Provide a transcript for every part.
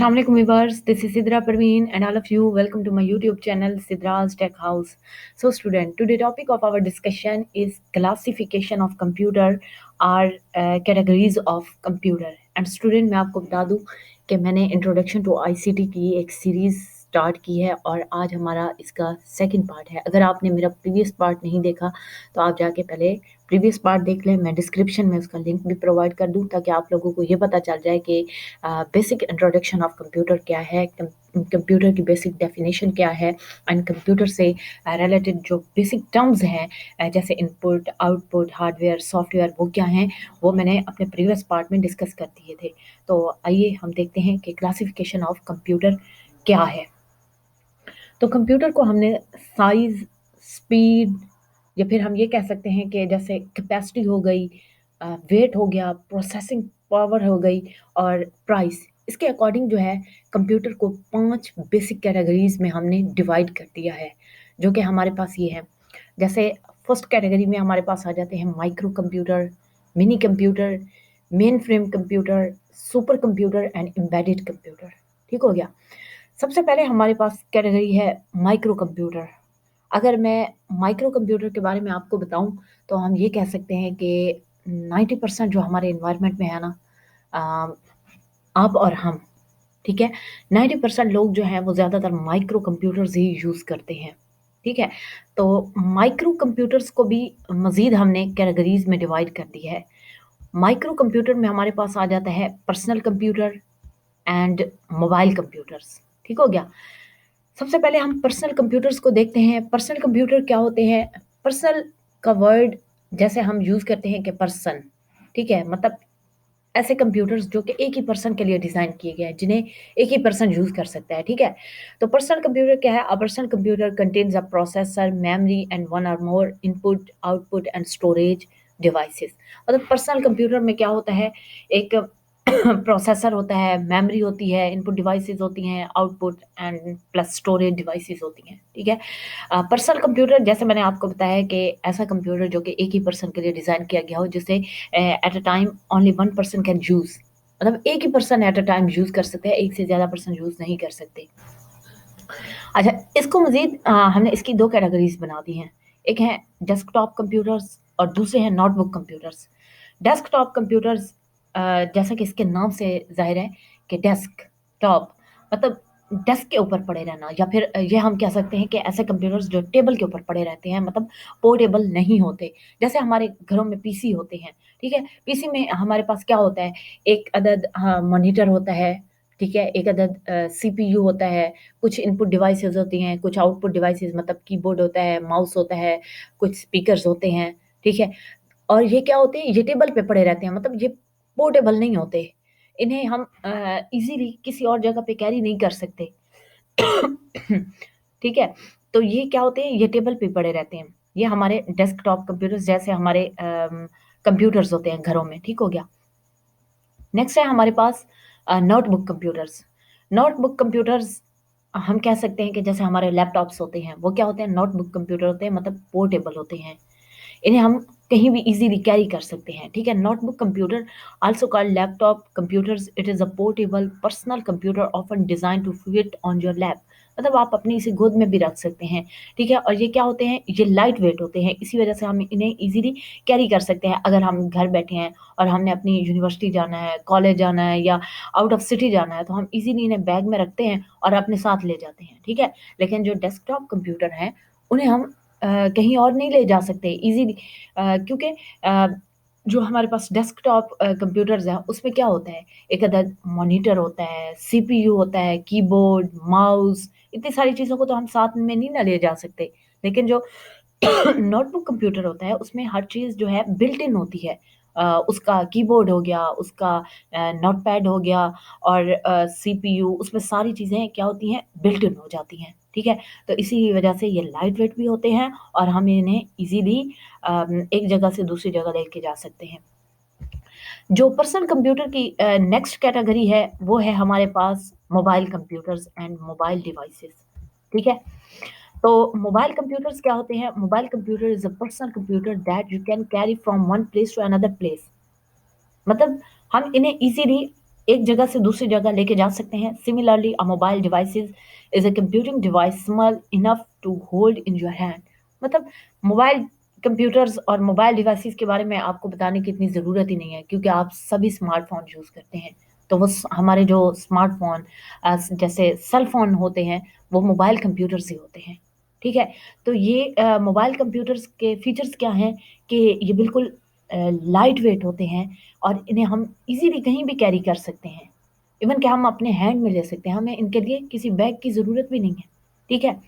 Assalamualaikum viewers, this is Sidra Parveen and all of you welcome to my YouTube channel Sidra's Tech House. So student, today topic of our discussion is classification of computer or categories of computer. And student मैं आपको बता दूं कि मैंने introduction to ICT की एक series start की है और आज हमारा इसका सेकंड पार्ट है। अगर आपने मेरा प्रीवियस पार्ट नहीं देखा तो आप जाके पहले प्रीवियस पार्ट देख लें। मैं डिस्क्रिप्शन में उसका लिंक भी प्रोवाइड कर दूं ताकि आप लोगों को ये पता चल जाए कि बेसिक इंट्रोडक्शन ऑफ कंप्यूटर क्या है, कंप्यूटर की बेसिक डेफिनेशन क्या है एंड कंप्यूटर से रिलेटेड जो बेसिक टर्म्स हैं जैसे इनपुट, आउटपुट, हार्डवेयर, सॉफ्टवेयर वो क्या हैं, वो मैंने अपने प्रीवियस पार्ट में डिस्कस कर दिए थे। तो आइए हम देखते हैं कि क्लासिफिकेशन ऑफ कंप्यूटर क्या है। तो कंप्यूटर को हमने साइज, स्पीड या फिर हम ये कह सकते हैं कि जैसे कैपेसिटी हो गई, वेट हो गया, प्रोसेसिंग पावर हो गई और प्राइस, इसके अकॉर्डिंग जो है कंप्यूटर को 5 बेसिक कैटेगरीज में हमने डिवाइड कर दिया है, जो कि हमारे पास ये है। जैसे फर्स्ट कैटेगरी में हमारे पास आ जाते हैं micro computer, mini computer, main frame computer, super computer and embedded computer. ठीक हो गया। सबसे पहले हमारे पास कैटेगरी है माइक्रो कंप्यूटर। अगर मैं माइक्रो कंप्यूटर के बारे में आपको बताऊं तो हम ये कह सकते हैं कि 90% जो हमारे इन्वायरमेंट में है ना, आप और हम, ठीक है, 90% लोग जो हैं वो ज़्यादातर माइक्रो कंप्यूटर्स ही यूज़ करते हैं। ठीक है, तो माइक्रो कंप्यूटर्स को भी मज़ीद हमने कैटेगरीज में डिवाइड कर दिया है। माइक्रो कंप्यूटर में हमारे पास आ जाता है personal computer and mobile computers. ठीक हो गया। सबसे पहले हम पर्सनल कंप्यूटर्स को देखते हैं। पर्सनल कंप्यूटर क्या होते हैं? पर्सनल का वर्ड जैसे हम यूज़ करते हैं कि पर्सन, ठीक है, मतलब ऐसे कंप्यूटर्स जो कि एक ही पर्सन के लिए डिज़ाइन किए गए हैं, जिन्हें एक ही पर्सन यूज़ कर सकता है। ठीक है, तो पर्सनल कंप्यूटर क्या है? A personal computer contains a processor, memory and one or more input, output and storage devices. मतलब पर्सनल कंप्यूटर में क्या होता है? एक प्रोसेसर होता है, मेमोरी होती है, इनपुट डिवाइसेस होती हैं, output and plus storage devices होती हैं। ठीक है, पर्सनल कंप्यूटर जैसे मैंने आपको बताया कि ऐसा कंप्यूटर जो कि एक ही पर्सन के लिए डिज़ाइन किया गया हो, जिसे at a time only one person can use, मतलब एक ही person at a time use कर सकते हैं, एक से ज़्यादा पर्सन यूज़ नहीं कर सकते। अच्छा, इसको मज़ीद हमने इसकी 2 कैटेगरीज़ बना दी हैं। एक है डेस्कटॉप कंप्यूटर्स और दूसरे हैं नोटबुक कंप्यूटर्स। डेस्कटॉप कंप्यूटर्स जैसा कि इसके नाम से ज़ाहिर है कि डेस्कटॉप मतलब डेस्क के ऊपर पड़े रहना, या फिर ये हम कह सकते हैं कि ऐसे कंप्यूटर्स जो टेबल के ऊपर पड़े रहते हैं, मतलब पोर्टेबल नहीं होते। जैसे हमारे घरों में पीसी होते हैं, ठीक है? पीसी में हमारे पास क्या होता है? एक अदद मॉनिटर होता है, ठीक है? एक अदद सीपीयू होता है, कुछ इनपुट डिवाइसेस होती हैं, कुछ आउटपुट डिवाइसेस मतलब कीबोर्ड होता है, माउस होता है, कुछ स्पीकर्स होते हैं, ठीक है? और ये क्या होते हैं? ये टेबल पे पड़े रहते हैं, मतलब ये पोर्टेबल नहीं होते। इन्हें हम ईज़िली किसी और जगह पे कैरी नहीं कर सकते। ठीक है? तो ये क्या होते हैं? ये टेबल पे पड़े रहते हैं। ये हमारे डेस्कटॉप कंप्यूटर्स जैसे हमारे कंप्यूटर्स होते हैं घरों में, ठीक हो गया? नेक्स्ट है हमारे पास नोटबुक कंप्यूटर्स। नोटबुक कंप्यूटर्स हम कह सकते हैं कि जैसे हमारे लैपटॉप्स होते हैं, वो क्या होते हैं? नोटबुक कंप्यूटर होते हैं, मतलब पोर्टेबल होते हैं। इन्हें हम कहीं भी इजीली कैरी कर सकते हैं। ठीक है, notebook computer also called laptop computers, it is a portable personal computer often design to fit on your lap, मतलब आप अपनी इसे गोद में भी रख सकते हैं। ठीक है, और ये क्या होते हैं? ये लाइट वेट होते हैं, इसी वजह से हम इन्हें इजीली कैरी कर सकते हैं। अगर हम घर बैठे हैं और हमने अपनी यूनिवर्सिटी जाना है, कॉलेज जाना है या आउट ऑफ सिटी जाना है, तो हम इजीली इन्हें बैग में रखते हैं और अपने साथ ले जाते हैं। ठीक है, लेकिन जो डेस्कटॉप कंप्यूटर हैं उन्हें हम कहीं और नहीं ले जा सकते ईज़िली, क्योंकि जो हमारे पास डेस्कटॉप कंप्यूटर्स हैं उसमें क्या होता है? एक अदद मॉनिटर होता है, सीपीयू होता है, कीबोर्ड, माउस, इतनी सारी चीज़ों को तो हम साथ में नहीं ना ले जा सकते। लेकिन जो नोटबुक कंप्यूटर होता है उसमें हर चीज़ जो है बिल्ट इन होती है। उसका कीबोर्ड हो गया, उसका नोटपैड हो गया और सीपीयू, उसमें सारी चीज़ें क्या होती हैं? बिल्ट इन हो जाती हैं। ठीक है? तो इसी वजह से ये लाइट वेट भी होते हैं और हम इन्हें ईज़िली एक जगह से दूसरी जगह लेके जा सकते हैं। जो पर्सनल कंप्यूटर की नेक्स्ट कैटेगरी है वो है हमारे पास mobile computers and mobile devices. ठीक है, तो मोबाइल कंप्यूटर्स क्या होते हैं? Mobile computer is a personal computer that you can carry from one place to another place, मतलब हम इन्हें इजीली एक जगह से दूसरी जगह लेके जा सकते हैं। Similarly a mobile devices is a computing device small enough to hold in your hand. मतलब मोबाइल कंप्यूटर्स और मोबाइल डिवाइसेस के बारे में आपको बताने की इतनी ज़रूरत ही नहीं है, क्योंकि आप सभी स्मार्टफोन यूज़ करते हैं। तो वो हमारे जो स्मार्टफोन जैसे सेल फोन होते हैं, वो मोबाइल कंप्यूटर्स ही होते हैं। ठीक है, तो ये मोबाइल कंप्यूटर्स के फीचर्स क्या हैं कि ये बिल्कुल लाइट वेट होते हैं और इन्हें हम इजीली कहीं भी कैरी कर सकते हैं। इवन कि हम अपने हैंड में ले सकते हैं, हमें इनके लिए किसी बैग की ज़रूरत भी नहीं है। ठीक है,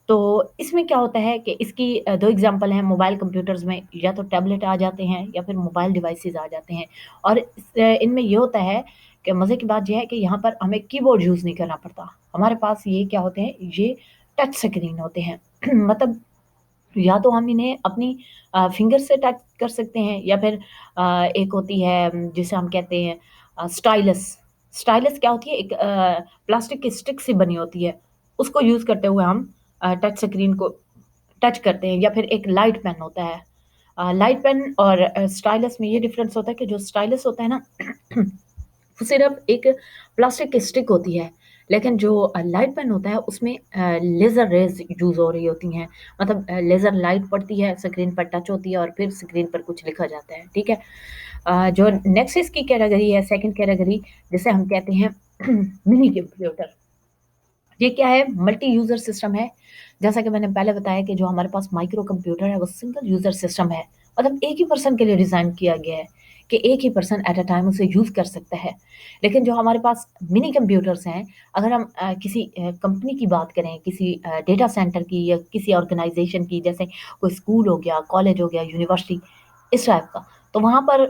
तो इसमें क्या होता है कि इसकी 2 एग्ज़ाम्पल हैं मोबाइल कंप्यूटर्स में, या तो टैबलेट आ जाते हैं या फिर मोबाइल डिवाइसेज़ आ जाते हैं। और इनमें ये होता है कि मज़े की बात ये है कि यहाँ पर हमें कीबोर्ड यूज़ नहीं करना पड़ता। हमारे पास ये क्या होते हैं, ये टच स्क्रीन होते हैं। मतलब या तो हम इन्हें अपनी फिंगर से टच कर सकते हैं, या फिर एक होती है जिसे हम कहते हैं स्टाइलस। स्टाइलस क्या होती है, एक प्लास्टिक की स्टिक से बनी होती है, उसको यूज़ करते हुए हम टच स्क्रीन को टच करते हैं। या फिर एक लाइट पेन होता है। लाइट पेन और स्टाइलस में ये डिफरेंस होता है कि जो स्टाइलस होता है ना, वो सिर्फ एक प्लास्टिक की स्टिक होती है, लेकिन जो लाइट पेन होता है उसमें लेज़र रेज यूज़ हो रही होती हैं। मतलब लेज़र लाइट पड़ती है, स्क्रीन पर टच होती है और फिर स्क्रीन पर कुछ लिखा जाता है। ठीक है, जो नेक्स्ट इसकी कैटेगरी है, सेकंड कैटेगरी, जिसे हम कहते हैं मिनी कंप्यूटर। ये क्या है, मल्टी यूज़र सिस्टम है। जैसा कि मैंने पहले बताया कि जो हमारे पास माइक्रो कंप्यूटर है वो सिंगल यूज़र सिस्टम है। मतलब एक ही पर्सन के लिए डिज़ाइन किया गया है कि एक ही पर्सन एट अ टाइम उसे यूज़ कर सकता है। लेकिन जो हमारे पास मिनी कंप्यूटर्स हैं, अगर हम किसी कंपनी की बात करें, किसी डेटा सेंटर की या किसी ऑर्गेनाइजेशन की, जैसे कोई स्कूल हो गया, कॉलेज हो गया, यूनिवर्सिटी, इस टाइप का, तो वहाँ पर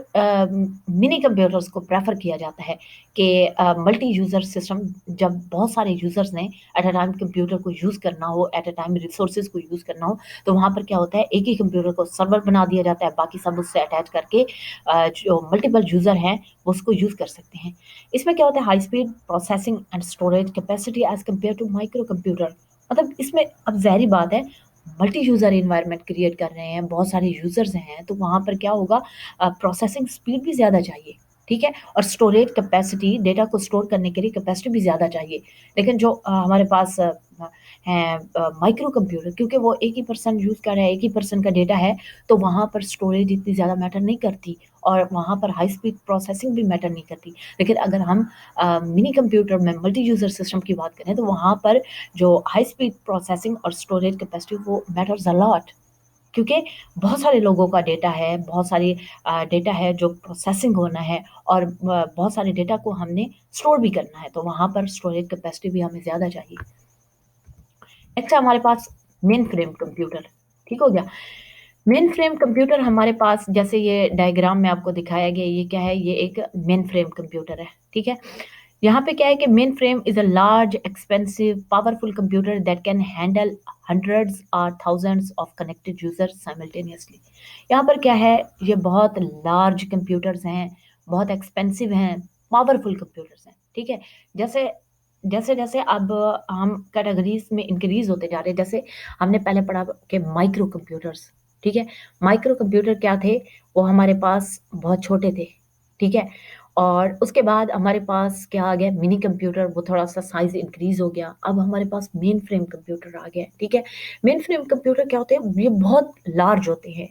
मिनी कंप्यूटर्स को प्रेफर किया जाता है कि मल्टी यूज़र सिस्टम, जब बहुत सारे यूज़र्स ने एट अ टाइम कंप्यूटर को यूज़ करना हो, एट अ टाइम रिसोर्सेज को यूज़ करना हो, तो वहाँ पर क्या होता है, एक ही कंप्यूटर को सर्वर बना दिया जाता है, बाकी सब उससे अटैच करके जो मल्टीपल यूज़र हैं वो उसको यूज़ कर सकते हैं। इसमें क्या होता है, high speed processing and storage capacity as compare to micro computer. मतलब इसमें अब ज़ाहिर बात है, मल्टी यूज़र इन्वायरमेंट क्रिएट कर रहे हैं, बहुत सारे यूज़र्स हैं, तो वहाँ पर क्या होगा, प्रोसेसिंग स्पीड भी ज़्यादा चाहिए। ठीक है, और स्टोरेज कैपेसिटी, डेटा को स्टोर करने के लिए कैपेसिटी भी ज़्यादा चाहिए। लेकिन जो हमारे पास हैं माइक्रो कंप्यूटर, क्योंकि वो एक ही पर्सन यूज़ कर रहा है, एक ही पर्सन का डेटा है, तो वहाँ पर स्टोरेज इतनी ज़्यादा मैटर नहीं करती और वहाँ पर हाई स्पीड प्रोसेसिंग भी मैटर नहीं करती। लेकिन अगर हम मिनी कंप्यूटर में मल्टी यूज़र सिस्टम की बात करें, तो वहाँ पर जो हाई स्पीड प्रोसेसिंग और स्टोरेज कैपेसिटी वो मैटर्स अ लॉट, क्योंकि बहुत सारे लोगों का डेटा है, बहुत सारी डेटा है जो प्रोसेसिंग होना है, और बहुत सारे डेटा को हमने स्टोर भी करना है, तो वहाँ पर स्टोरेज कैपेसिटी भी हमें ज़्यादा चाहिए। नेक्स्ट है हमारे पास मेन फ्रेम कंप्यूटर। ठीक हो गया, मेन फ्रेम कंप्यूटर हमारे पास, जैसे ये डायग्राम में आपको दिखाया गया, ये क्या है, ये एक मेन फ्रेम कंप्यूटर है। ठीक है, यहाँ पे क्या है कि mainframe is a large expensive powerful computer that can handle hundreds or thousands of connected users simultaneously. यहाँ पर क्या है, ये बहुत लार्ज कंप्यूटर्स हैं, बहुत एक्सपेंसिव हैं, पावरफुल कंप्यूटर्स हैं। ठीक है, जैसे जैसे जैसे अब हम कैटेगरीज में इंक्रीज होते जा रहे हैं, जैसे हमने पहले पढ़ा कि माइक्रो कंप्यूटर्स। ठीक है, माइक्रो कंप्यूटर क्या थे, वो हमारे पास बहुत छोटे थे। ठीक है, और उसके बाद हमारे पास क्या आ गया, मिनी कंप्यूटर, वो थोड़ा सा साइज इंक्रीज हो गया। अब हमारे पास मेन फ्रेम कंप्यूटर आ गया। ठीक है, मेन फ्रेम कंप्यूटर क्या होते हैं, ये बहुत लार्ज होते हैं,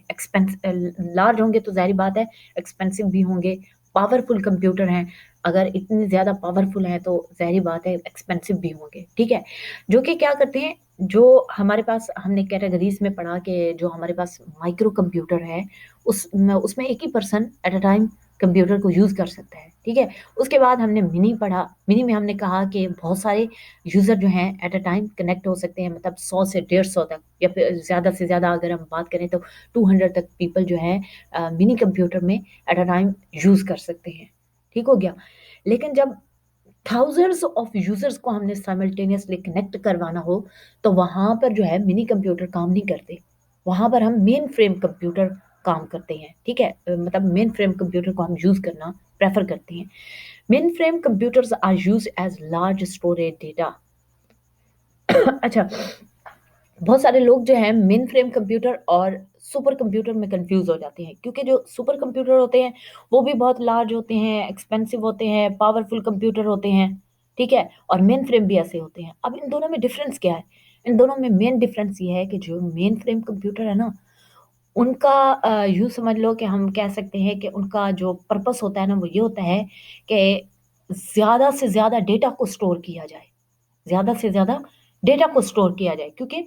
लार्ज होंगे तो जाहिर बात है एक्सपेंसिव भी होंगे, पावरफुल कंप्यूटर हैं, अगर इतनी ज़्यादा पावरफुल हैं तो ज़ाहिर बात है एक्सपेंसिव भी होंगे। ठीक है, जो कि क्या करते हैं, जो हमारे पास हमने कैटेगरीज में पढ़ा कि जो हमारे पास माइक्रो कंप्यूटर है, उसमें एक ही person at a time computer को यूज़ कर सकता है। ठीक है, उसके बाद हमने मिनी पढ़ा, मिनी में हमने कहा कि बहुत सारे यूज़र जो हैं एट अ टाइम कनेक्ट हो सकते हैं, मतलब 100 से 150 तक, या फिर ज़्यादा से ज़्यादा अगर हम बात करें तो 200 तक पीपल जो हैं मिनी कंप्यूटर में एट अ टाइम यूज़ कर सकते हैं। ठीक हो गया, लेकिन जब थाउजेंड्स ऑफ यूजर्स को हमने साइमल्टेनियसली कनेक्ट करवाना हो, तो वहाँ पर जो है मिनी कंप्यूटर काम नहीं करते, वहाँ पर हम मेन फ्रेम कंप्यूटर काम करते हैं। ठीक है, मतलब मेन फ्रेम कंप्यूटर को हम यूज़ करना प्रेफर करते हैं। Mainframe computers are use as large storage data. अच्छा, बहुत सारे लोग जो हैं मेन फ्रेम कंप्यूटर और सुपर कंप्यूटर में कंफ्यूज हो जाते हैं, क्योंकि जो सुपर कंप्यूटर होते हैं वो भी बहुत लार्ज होते हैं, एक्सपेंसिव होते हैं, पावरफुल कंप्यूटर होते हैं, ठीक है, और मेन फ्रेम भी ऐसे होते हैं। अब इन दोनों में डिफरेंस क्या है? इन दोनों में मेन डिफरेंस ये है कि जो मेन फ्रेम कंप्यूटर है ना, उनका यूँ समझ लो कि हम कह सकते हैं कि उनका जो पर्पस होता है ना, वो ये होता है कि ज़्यादा से ज़्यादा डेटा को स्टोर किया जाए, ज़्यादा से ज़्यादा डेटा को स्टोर किया जाए, क्योंकि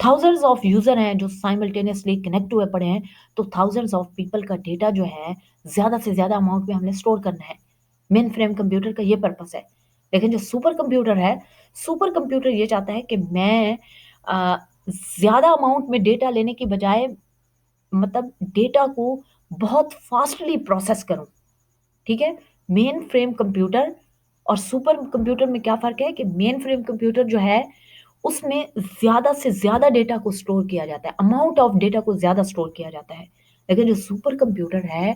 थाउज़ेंड्स ऑफ यूज़र हैं जो साइमल्टेनियसली कनेक्ट हुए पड़े हैं, तो थाउज़ेंड्स ऑफ पीपल का डेटा जो है ज़्यादा से ज़्यादा अमाउंट में हमने स्टोर करना है। मेन फ्रेम कंप्यूटर का ये पर्पस है। लेकिन जो सुपर कंप्यूटर है, सुपर कंप्यूटर ये चाहता है कि मैं ज़्यादा अमाउंट में डेटा लेने की बजाय मतलब डेटा को बहुत फास्टली प्रोसेस करूँ, ठीक है? मेन फ्रेम कंप्यूटर और सुपर कंप्यूटर में क्या फ़र्क है कि मेन फ्रेम कंप्यूटर जो है, उसमें ज़्यादा से ज़्यादा डेटा को स्टोर किया जाता है, अमाउंट ऑफ डेटा को ज़्यादा स्टोर किया जाता है। लेकिन जो सुपर कंप्यूटर है,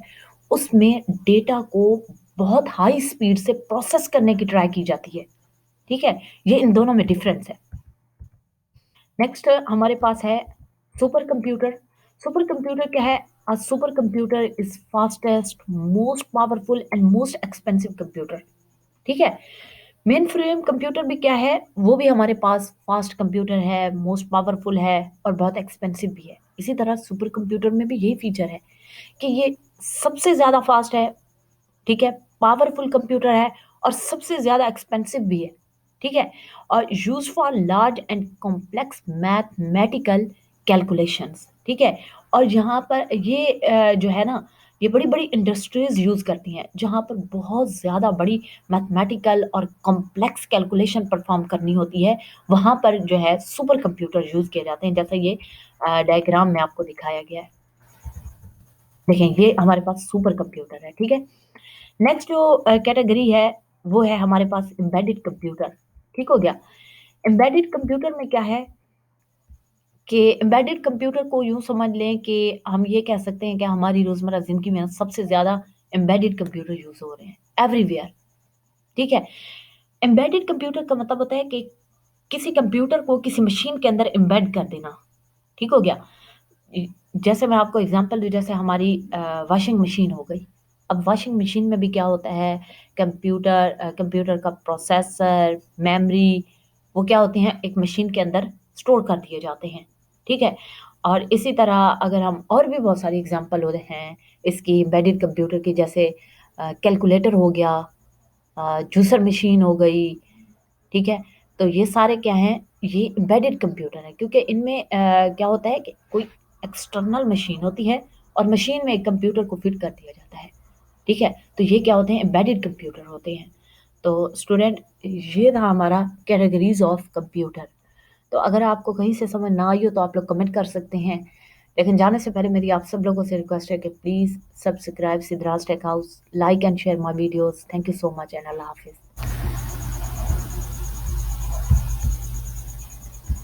उसमें डेटा को बहुत हाई स्पीड से प्रोसेस करने की ट्राई की जाती है, ठीक है? ये इन दोनों में डिफ़रेंस है। नेक्स्ट हमारे पास है सुपर कंप्यूटर। सुपर कंप्यूटर क्या है? A super computer is fastest, most powerful and most expensive computer, ठीक है? मेन फ्रेम कंप्यूटर भी क्या है? वो भी हमारे पास फास्ट कंप्यूटर है, मोस्ट पावरफुल है और बहुत एक्सपेंसिव भी है। इसी तरह सुपर कंप्यूटर में भी यही फीचर है कि ये सबसे ज़्यादा फास्ट है, ठीक है, पावरफुल कंप्यूटर है और सबसे ज़्यादा एक्सपेंसिव भी है, ठीक है, और use for large and complex mathematical calculations, ठीक है, और यहाँ पर ये जो है ना, ये बड़ी बड़ी इंडस्ट्रीज यूज़ करती हैं जहाँ पर बहुत ज़्यादा बड़ी मैथमेटिकल और कॉम्प्लेक्स कैलकुलेशन परफॉर्म करनी होती है, वहाँ पर जो है सुपर कंप्यूटर यूज़ किए जाते हैं, जैसा ये डायग्राम में आपको दिखाया गया है। देखें, ये हमारे पास सुपर कंप्यूटर है, ठीक है। नेक्स्ट जो कैटेगरी है, वो है हमारे पास एम्बेडेड कंप्यूटर, ठीक हो गया। एम्बेडेड कंप्यूटर में क्या है कि एम्बेडेड कंप्यूटर को यूँ समझ लें कि हम ये कह सकते हैं कि हमारी रोज़मर्रा ज़िंदगी में सबसे ज़्यादा एम्बेडेड कंप्यूटर यूज़ हो रहे हैं, एवरीवेयर, ठीक है। एम्बेडेड कंप्यूटर का मतलब होता है कि किसी कंप्यूटर को किसी मशीन के अंदर एम्बेड कर देना, ठीक हो गया। इ जैसे मैं आपको एग्ज़ाम्पल दूँ, जैसे हमारी वॉशिंग मशीन हो गई। अब वॉशिंग मशीन में भी क्या होता है, कंप्यूटर का प्रोसेसर, मेमोरी, वो क्या होती हैं, एक मशीन के अंदर स्टोर कर दिए जाते हैं, ठीक है? और इसी तरह अगर हम और भी बहुत सारी एग्ज़ाम्पल होते हैं इसकी एम्बेडेड कंप्यूटर की, जैसे कैलकुलेटर हो गया, जूसर मशीन हो गई, ठीक है? तो ये सारे क्या हैं, ये एम्बेडेड कंप्यूटर हैं, क्योंकि इनमें क्या होता है कि कोई एक्सटर्नल मशीन होती है और मशीन में एक कंप्यूटर को फिट कर दिया जाता है, ठीक है? तो ये क्या होते हैं, एम्बेडेड कंप्यूटर होते हैं। तो स्टूडेंट, ये था हमारा कैटेगरीज़ ऑफ कंप्यूटर। तो अगर आपको कहीं से समझ ना आई हो तो आप लोग कमेंट कर सकते हैं। लेकिन जाने से पहले मेरी आप सब लोगों से रिक्वेस्ट है कि please subscribe Siddhraj tech house, like and share my videos. Thank you so much and अल्लाह हाफ़िज़।